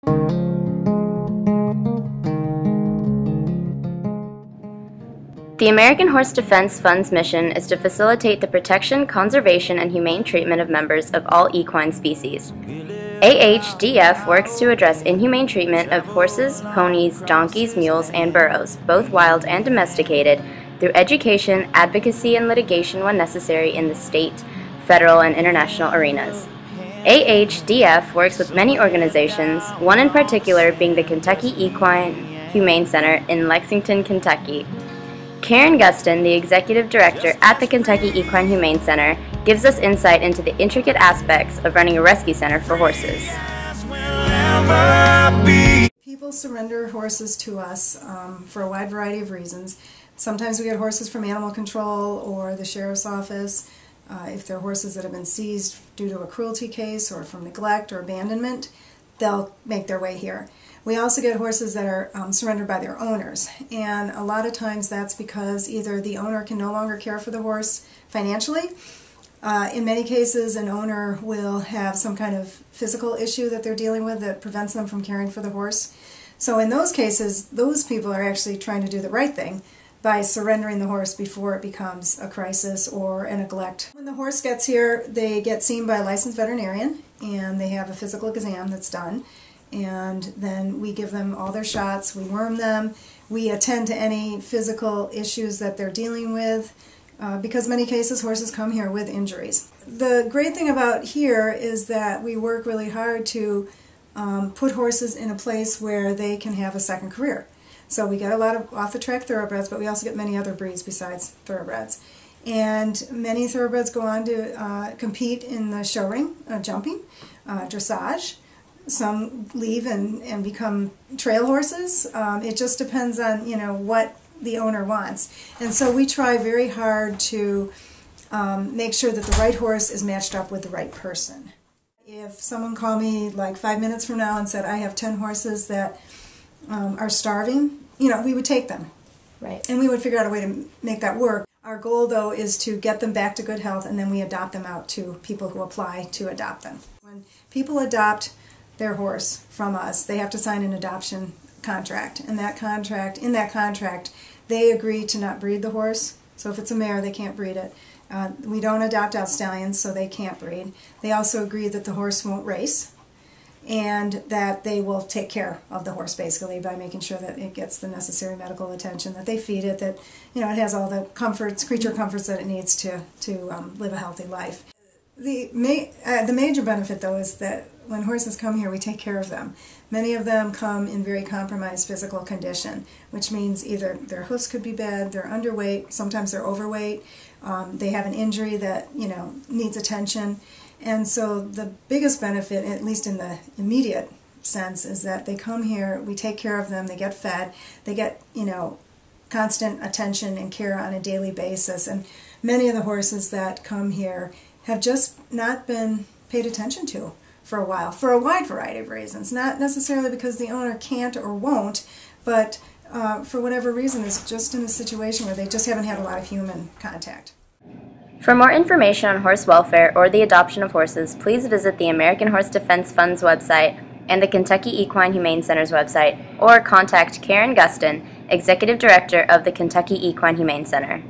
The American Horse Defense Fund's mission is to facilitate the protection, conservation, and humane treatment of members of all equine species. AHDF works to address inhumane treatment of horses, ponies, donkeys, mules, and burros, both wild and domesticated, through education, advocacy, and litigation when necessary in the state, federal, and international arenas. AHDF works with many organizations, one in particular being the Kentucky Equine Humane Center in Lexington, Kentucky. Karen Gustin, the Executive Director at the Kentucky Equine Humane Center, gives us insight into the intricate aspects of running a rescue center for horses. People surrender horses to us for a wide variety of reasons. Sometimes we get horses from animal control or the sheriff's office. If they're horses that have been seized due to a cruelty case or from neglect or abandonment, they'll make their way here. We also get horses that are surrendered by their owners, and a lot of times that's because either the owner can no longer care for the horse financially. In many cases, an owner will have some kind of physical issue that they're dealing with that prevents them from caring for the horse. So in those cases, those people are actually trying to do the right thing by surrendering the horse before it becomes a crisis or a neglect. When the horse gets here, they get seen by a licensed veterinarian, and they have a physical exam that's done. And then we give them all their shots, we worm them, we attend to any physical issues that they're dealing with, because many cases horses come here with injuries. The great thing about here is that we work really hard to put horses in a place where they can have a second career. So we get a lot of off-the-track thoroughbreds, but we also get many other breeds besides thoroughbreds. And many thoroughbreds go on to compete in the show ring, jumping, dressage. Some leave and become trail horses. It just depends on what the owner wants. And so we try very hard to make sure that the right horse is matched up with the right person. If someone called me like 5 minutes from now and said, I have 10 horses that are starving, we would take them. Right. And we would figure out a way to make that work. Our goal, though, is to get them back to good health, and then we adopt them out to people who apply to adopt them. When people adopt their horse from us, they have to sign an adoption contract, and in that contract they agree to not breed the horse. So if it's a mare, they can't breed it. We don't adopt out stallions, so they can't breed. They also agree that the horse won't race, and that they will take care of the horse basically by making sure that it gets the necessary medical attention, that they feed it, that it has all the comforts, creature comforts that it needs to live a healthy life. The major benefit, though, is that when horses come here, we take care of them. Many of them come in very compromised physical condition, which means either their hoofs could be bad, they're underweight, sometimes they're overweight, they have an injury that needs attention. And so the biggest benefit, at least in the immediate sense, is that they come here, we take care of them, they get fed, they get constant attention and care on a daily basis. And many of the horses that come here have just not been paid attention to for a while, for a wide variety of reasons. Not necessarily because the owner can't or won't, but for whatever reason, it's just in a situation where they just haven't had a lot of human contact. For more information on horse welfare or the adoption of horses, please visit the American Horse Defense Fund's website and the Kentucky Equine Humane Center's website, or contact Karen Gustin, Executive Director of the Kentucky Equine Humane Center.